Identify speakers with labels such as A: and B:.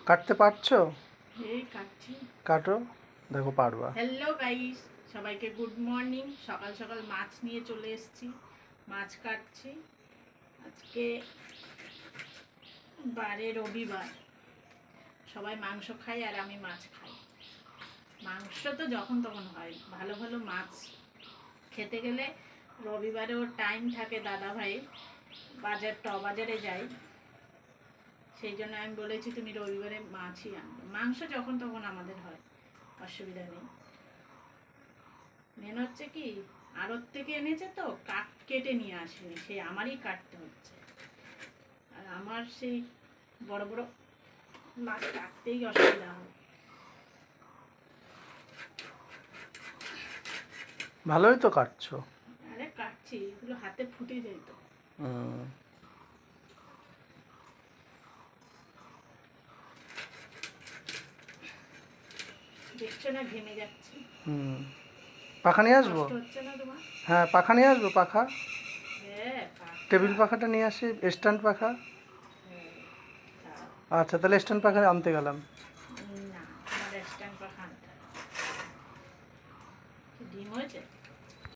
A: কাটতে পারছো?
B: এই কাটছি।
A: কাটো, দেখো পারবা।
B: হ্যালো গাইস, সবাইকে গুড মর্নিং। সকাল সকাল মাছ নিয়ে চলে এসেছি, মাছ কাটছি। আজকে বারে রবিবার, সবাই মাংস খায় আর আমি মাছ খাই। মাংস তো যখন তখন হয়, ভালো ভালো মাছ খেতে গেলে রবিবারেও টাইম থাকে। দাদা ভাই বাজারে যাই, সেই জন্য আমি বলেছি তুমি রবিবারে মাছই আনবে। মাংস যখন তখন আমাদের হয়, অসুবিধা নেই। মেন হচ্ছে কি, আড়ত থেকে এনেছে তো কেটে নিয়ে আসেনি, সেই আমারই কাটতে হচ্ছে। আর আমার সেই বড় বড় মাছ কাটতেই অসুবিধা হয়।
A: ভালোই তো কাটছো।
B: আরে কাটছি, এগুলো হাতে ফুটে যায় তো। দেখছো না ঘেমে যাচ্ছি।
A: পাখা নিয়ে আসবো?
B: কষ্ট হচ্ছে না তোমার?
A: হ্যাঁ, পাখা নিয়ে আসবো। পাখা,
B: হ্যাঁ,
A: টেবিল পাখাটা নিয়ে আসি, স্ট্যান্ড পাখা।
B: হ্যাঁ,
A: আচ্ছা, তাহলে স্ট্যান্ড পাখা আনতে গেলাম।
B: না, তোমার স্ট্যান্ড পাখা আনতে হবে। ডিম হয়েছে?